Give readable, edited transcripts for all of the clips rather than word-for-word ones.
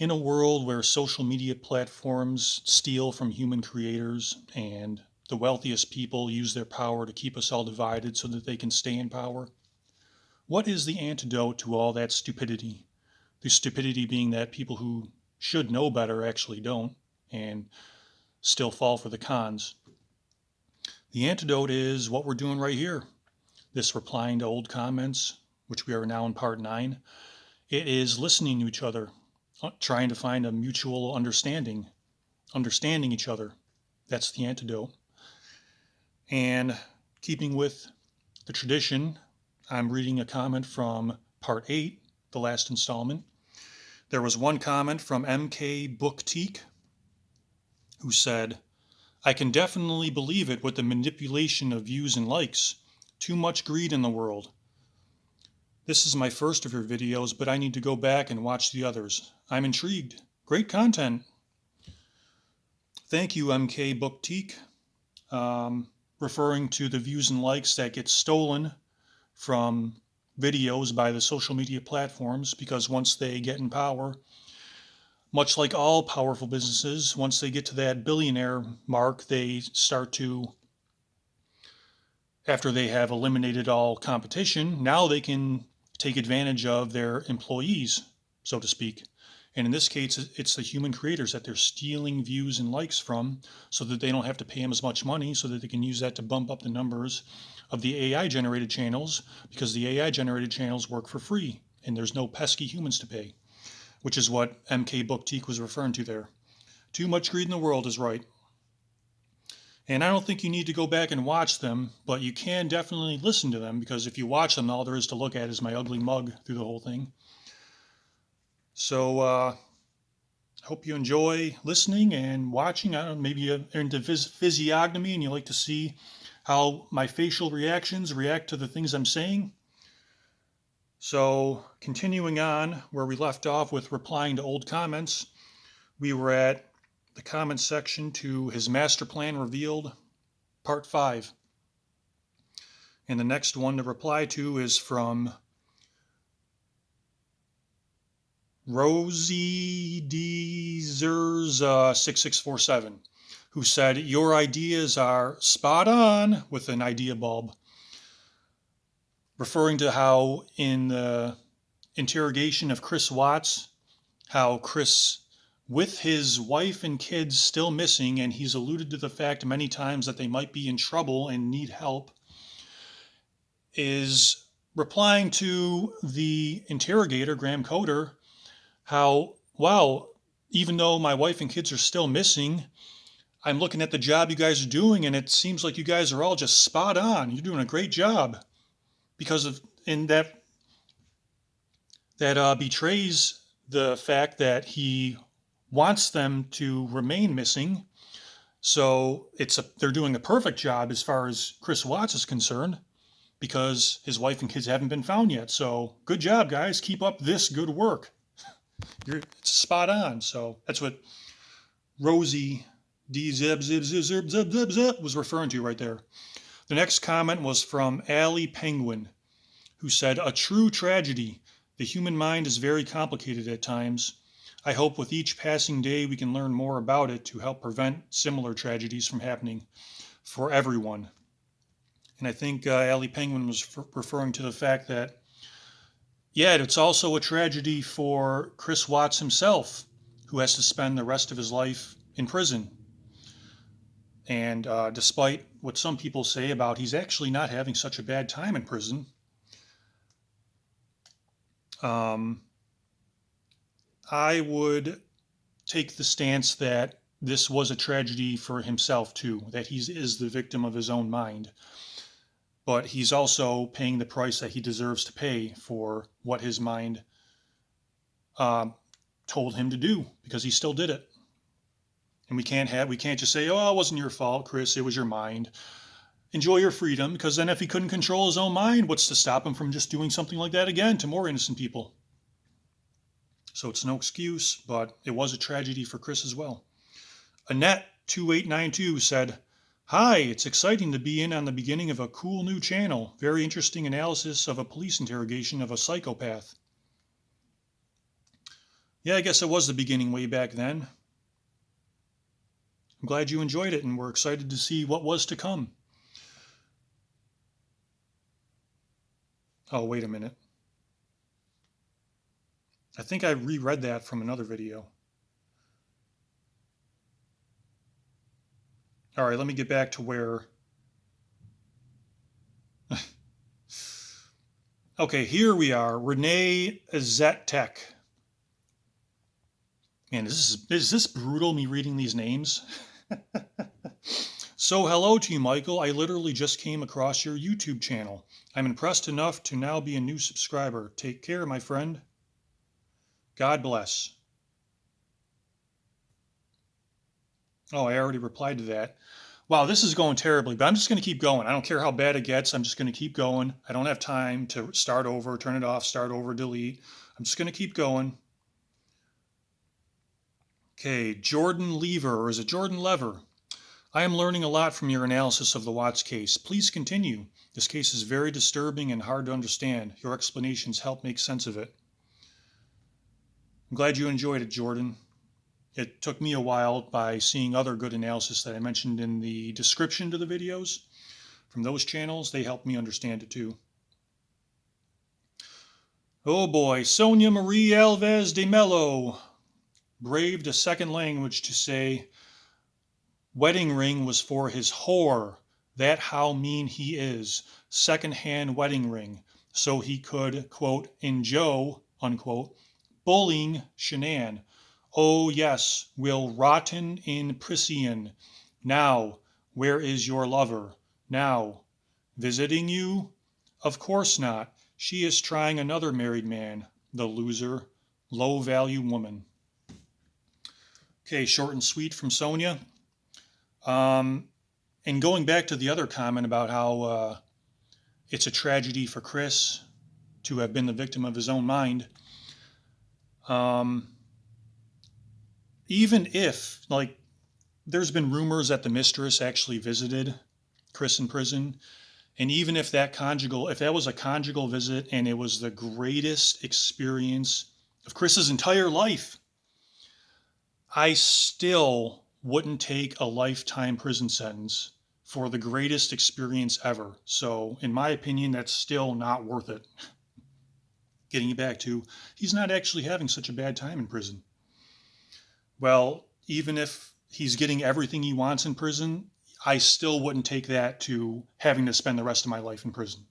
In a world where social media platforms steal from human creators and the wealthiest people use their power to keep us all divided so that they can stay in power, what is the antidote to all that stupidity? The stupidity being that people who should know better actually don't and still fall for the cons. The antidote is what we're doing right here. This replying to old comments, which we are now in part 9. It is listening to each other, trying to find a mutual understanding each other. That's the antidote. And keeping with the tradition, I'm reading a comment from part 8, the last installment. There was one comment from MK Bookteak who said, I can definitely believe it with the manipulation of views and likes. Too much greed in the world. This is my first of your videos, but I need to go back and watch the others. I'm intrigued. Great content. Thank you, MK Bookteak. Referring to the views and likes that get stolen from videos by the social media platforms, because once they get in power, much like all powerful businesses, once they get to that billionaire mark, they start to, after they have eliminated all competition, now they can take advantage of their employees, so to speak. And in this case, it's the human creators that they're stealing views and likes from so that they don't have to pay them as much money, so that they can use that to bump up the numbers of the AI generated channels, because the AI generated channels work for free and there's no pesky humans to pay, which is what MK Bookteak was referring to there. Too much greed in the world is right. And I don't think you need to go back and watch them, but you can definitely listen to them, because if you watch them, all there is to look at is my ugly mug through the whole thing. So I hope you enjoy listening and watching. I don't know, maybe you're into physiognomy and you like to see how my facial reactions react to the things I'm saying. So continuing on where we left off with replying to old comments, we were at the comment section to his master plan revealed, part 5. And the next one to reply to is from Rosie Deezers 6647, who said, your ideas are spot on, with an idea bulb, referring to how in the interrogation of Chris Watts, how Chris, with his wife and kids still missing, and he's alluded to the fact many times that they might be in trouble and need help, is replying to the interrogator, Graham Coder, how, wow, even though my wife and kids are still missing, I'm looking at the job you guys are doing, and it seems like you guys are all just spot on. You're doing a great job. Because of, and that betrays the fact that he wants them to remain missing. So they're doing a perfect job as far as Chris Watts is concerned, because his wife and kids haven't been found yet. So good job, guys. Keep up this good work. It's spot on. So that's what Rosie D Zib Zib Zib Zib Zib Zib Zib was referring to right there. The next comment was from Allie Penguin, who said, a true tragedy. The human mind is very complicated at times. I hope with each passing day we can learn more about it to help prevent similar tragedies from happening for everyone. And I think Allie Penguin was referring to the fact that, yeah, it's also a tragedy for Chris Watts himself, who has to spend the rest of his life in prison. And despite what some people say about he's actually not having such a bad time in prison, I would take the stance that this was a tragedy for himself too, that he is the victim of his own mind. But he's also paying the price that he deserves to pay for what his mind told him to do, because he still did it. And we can't just say, oh, it wasn't your fault, Chris, it was your mind. Enjoy your freedom, because then if he couldn't control his own mind, what's to stop him from just doing something like that again to more innocent people? So it's no excuse, but it was a tragedy for Chris as well. Annette2892 said, hi, it's exciting to be in on the beginning of a cool new channel. Very interesting analysis of a police interrogation of a psychopath. Yeah, I guess it was the beginning way back then. I'm glad you enjoyed it, and we're excited to see what was to come. Oh, wait a minute. I think I reread that from another video. All right, let me get back to where. Okay, here we are. Renee Zetek. Man, is this brutal, me reading these names? So, hello to you, Michael. I literally just came across your YouTube channel. I'm impressed enough to now be a new subscriber. Take care, my friend. God bless. Oh, I already replied to that. Wow, this is going terribly, but I'm just going to keep going. I don't care how bad it gets. I'm just going to keep going. I don't have time to start over, turn it off, start over, delete. I'm just going to keep going. Okay, Jordan Lever, or is it Jordan Lever? I am learning a lot from your analysis of the Watts case. Please continue. This case is very disturbing and hard to understand. Your explanations help make sense of it. I'm glad you enjoyed it, Jordan. It took me a while by seeing other good analysis that I mentioned in the description to the videos from those channels. They helped me understand it too. Oh boy, Sonia Marie Alves de Mello braved a second language to say wedding ring was for his whore. That how mean he is. Second-hand wedding ring. So he could, quote, enjoy, unquote, bullying Shanann. Oh yes, will rotten in Priscian. Now, where is your lover? Now, visiting you? Of course not. She is trying another married man. The loser. Low-value woman. Okay, short and sweet from Sonia. And going back to the other comment about how it's a tragedy for Chris to have been the victim of his own mind. Even if, like, there's been rumors that the mistress actually visited Chris in prison, and even if that was a conjugal visit and it was the greatest experience of Chris's entire life, I still wouldn't take a lifetime prison sentence for the greatest experience ever. So, in my opinion, that's still not worth it. Getting back to, he's not actually having such a bad time in prison. Well, even if he's getting everything he wants in prison, I still wouldn't take that to having to spend the rest of my life in prison.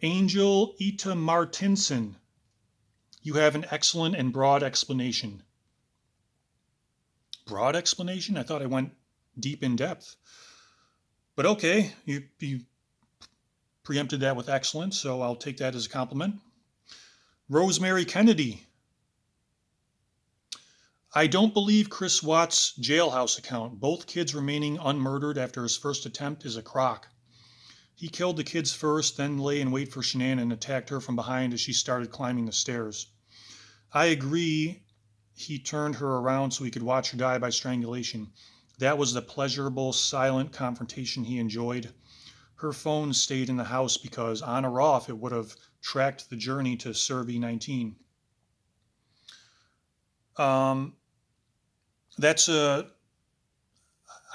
Angel Ita Martinson, you have an excellent and broad explanation. Broad explanation? I thought I went deep in depth. But okay, you preempted that with excellent, so I'll take that as a compliment. Rosemary Kennedy, I don't believe Chris Watts' jailhouse account. Both kids remaining unmurdered after his first attempt is a crock. He killed the kids first, then lay in wait for Shanann and attacked her from behind as she started climbing the stairs. I agree he turned her around so he could watch her die by strangulation. That was the pleasurable, silent confrontation he enjoyed. Her phone stayed in the house because, on or off, it would have tracked the journey to Survey 19. I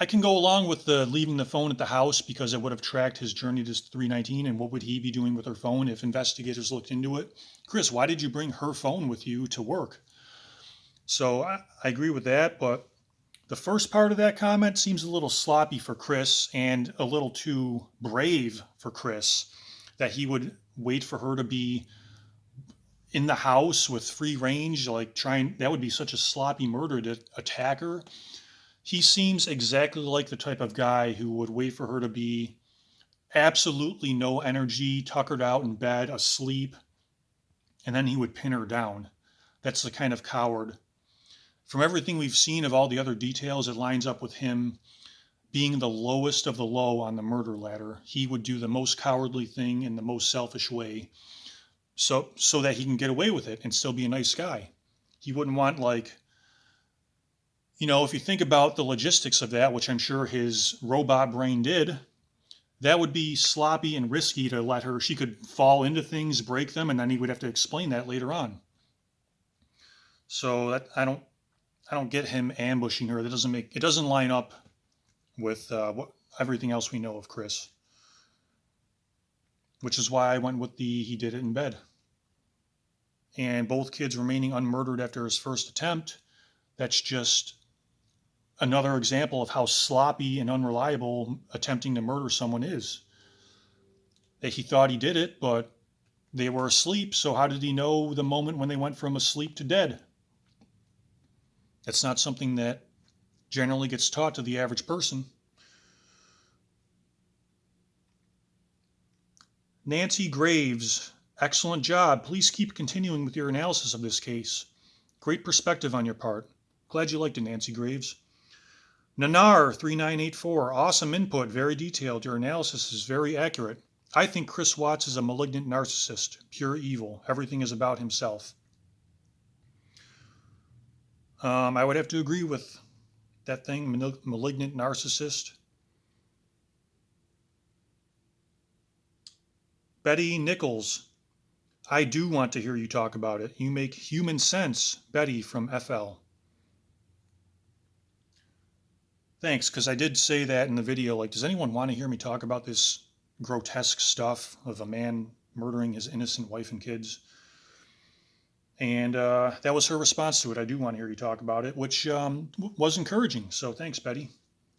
can go along with the leaving the phone at the house because it would have tracked his journey to 319, and what would he be doing with her phone if investigators looked into it? Chris, why did you bring her phone with you to work? So I agree with that, but the first part of that comment seems a little sloppy for Chris and a little too brave for Chris, that he would wait for her to be in the house with free range, like that would be such a sloppy murder to attack her. He seems exactly like the type of guy who would wait for her to be absolutely no energy, tuckered out in bed, asleep, and then he would pin her down. That's the kind of coward. From everything we've seen of all the other details, it lines up with him being the lowest of the low on the murder ladder. He would do the most cowardly thing in the most selfish way, so that he can get away with it and still be a nice guy. He wouldn't want, like, if you think about the logistics of that, which I'm sure his robot brain did, That would be sloppy and risky to let her. She could fall into things, break them, and then he would have to explain that later on. So that I don't get him ambushing her. That doesn't make it doesn't line up with everything else we know of Chris, which is why I went with the he did it in bed. And both kids remaining unmurdered after his first attempt. That's just another example of how sloppy and unreliable attempting to murder someone is. That he thought he did it, but they were asleep, so how did he know the moment when they went from asleep to dead? That's not something that generally gets taught to the average person. Nancy Graves, excellent job. Please keep continuing with your analysis of this case. Great perspective on your part. Glad you liked it, Nancy Graves. Nanar3984, awesome input, very detailed. Your analysis is very accurate. I think Chris Watts is a malignant narcissist, pure evil. Everything is about himself. I would have to agree with that thing, malignant narcissist. Betty Nichols, I do want to hear you talk about it. You make human sense, Betty from FL. Thanks, because I did say that in the video, like, does anyone want to hear me talk about this grotesque stuff of a man murdering his innocent wife and kids? And that was her response to it. I do want to hear you talk about it, which was encouraging. So thanks, Betty.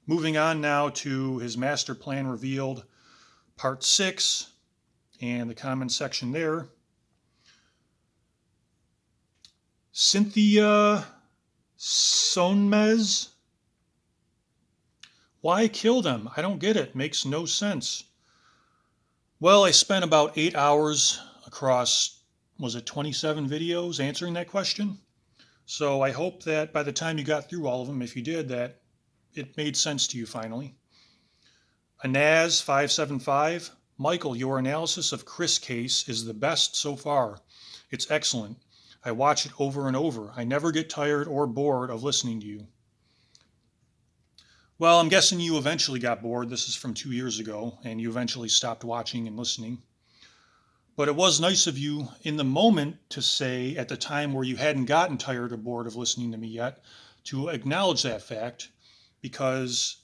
Moving on now to his master plan revealed, part 6, and the comment section there. Cynthia Sonmez. Why kill them? I don't get it. Makes no sense. Well, I spent about 8 hours across, was it 27 videos answering that question? So I hope that by the time you got through all of them, if you did, that it made sense to you finally. Anaz575, Michael, your analysis of Chris case is the best so far. It's excellent. I watch it over and over. I never get tired or bored of listening to you. Well, I'm guessing you eventually got bored. This is from 2 years ago, and you eventually stopped watching and listening. But it was nice of you in the moment to say, at the time where you hadn't gotten tired or bored of listening to me yet, to acknowledge that fact, because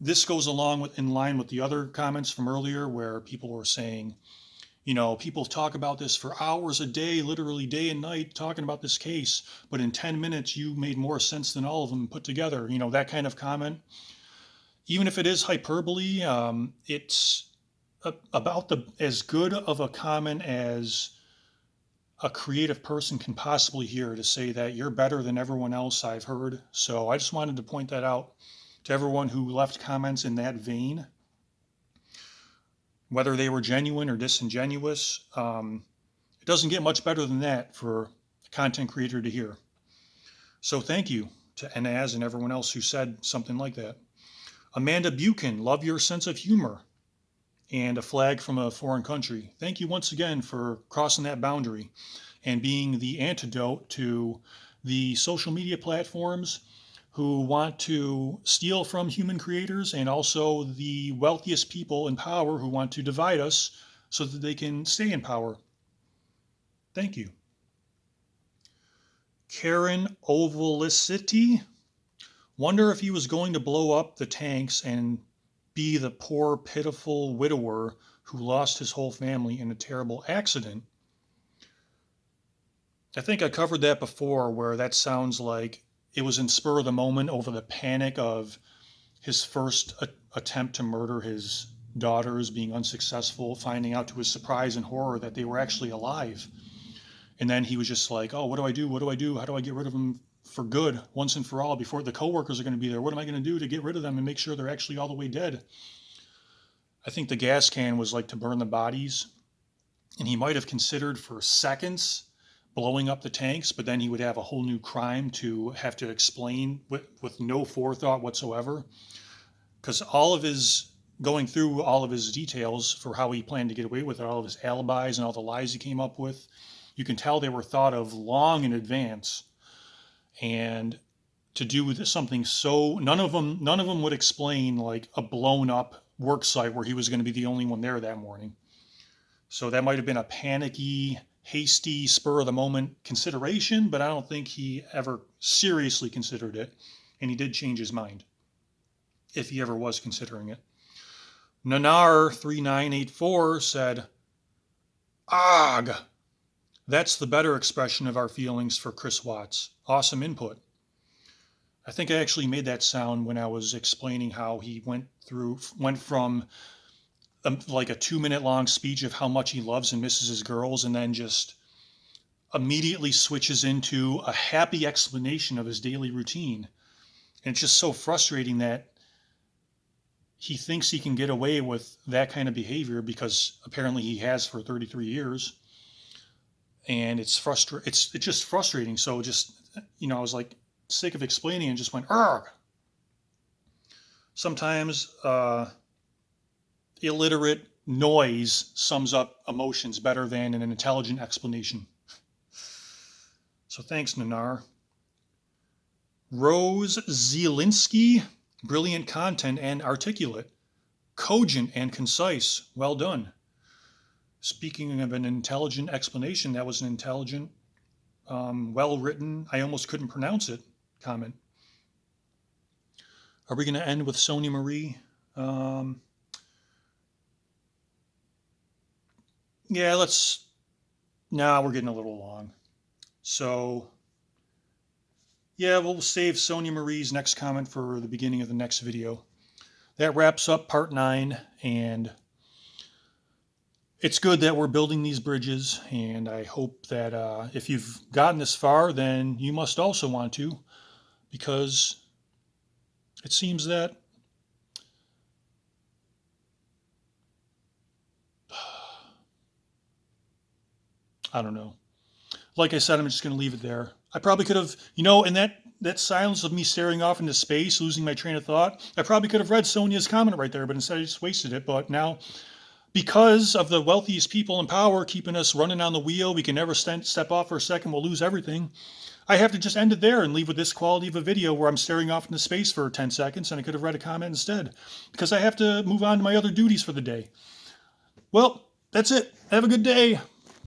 this goes along with, in line with the other comments from earlier where people were saying, you know, people talk about this for hours a day, literally day and night, talking about this case, but in 10 minutes you made more sense than all of them put together. You know, that kind of comment. Even if it is hyperbole, it's about as good of a comment as a creative person can possibly hear, to say that you're better than everyone else I've heard. So I just wanted to point that out to everyone who left comments in that vein, whether they were genuine or disingenuous. It doesn't get much better than that for a content creator to hear. So thank you to Anaz and everyone else who said something like that. Amanda Buchan, love your sense of humor, and a flag from a foreign country. Thank you once again for crossing that boundary and being the antidote to the social media platforms who want to steal from human creators, and also the wealthiest people in power who want to divide us so that they can stay in power. Thank you. Karen Ovalicity. Wonder if he was going to blow up the tanks and be the poor, pitiful widower who lost his whole family in a terrible accident. I think I covered that before, where that sounds like it was in spur of the moment over the panic of his first attempt to murder his daughters being unsuccessful, finding out to his surprise and horror that they were actually alive. And then he was just like, oh, what do I do? What do I do? How do I get rid of them for good, once and for all, before the coworkers are going to be there? What am I going to do to get rid of them and make sure they're actually all the way dead? I think the gas can was like to burn the bodies, and he might have considered for seconds blowing up the tanks, but then he would have a whole new crime to have to explain with no forethought whatsoever. Because all of his going through all of his details for how he planned to get away with it, all of his alibis and all the lies he came up with, you can tell they were thought of long in advance. And to do something so, none of them would explain like a blown up work site where he was going to be the only one there that morning. So that might have been a panicky, hasty, spur of the moment consideration, but I don't think he ever seriously considered it. And he did change his mind, if he ever was considering it. Nanar3984 said, "Ugh! That's the better expression of our feelings for Chris Watts. Awesome input." I think I actually made that sound when I was explaining how he went from like a 2-minute long speech of how much he loves and misses his girls, and then just immediately switches into a happy explanation of his daily routine. And it's just so frustrating that he thinks he can get away with that kind of behavior, because apparently he has for 33 years. And it's just frustrating. So just, I was like sick of explaining and just went, "Ugh." Sometimes illiterate noise sums up emotions better than an intelligent explanation. So thanks, Nanar. Rose Zielinski, brilliant content and articulate, cogent and concise. Well done. Speaking of an intelligent explanation, that was an intelligent, well-written, I almost couldn't pronounce it, comment. Are we going to end with Sonia Marie? Yeah, we're getting a little long. So, yeah, we'll save Sonia Marie's next comment for the beginning of the next video. That wraps up part 9, and it's good that we're building these bridges, and I hope that if you've gotten this far, then you must also want to, because it seems that I don't know. Like I said, I'm just going to leave it there. I probably could have, in that silence of me staring off into space, losing my train of thought, I probably could have read Sonia's comment right there, but instead I just wasted it. But now, because of the wealthiest people in power keeping us running on the wheel, we can never step off for a second, we'll lose everything. I have to just end it there and leave with this quality of a video where I'm staring off into space for 10 seconds, and I could have read a comment instead, because I have to move on to my other duties for the day. Well, that's it. Have a good day.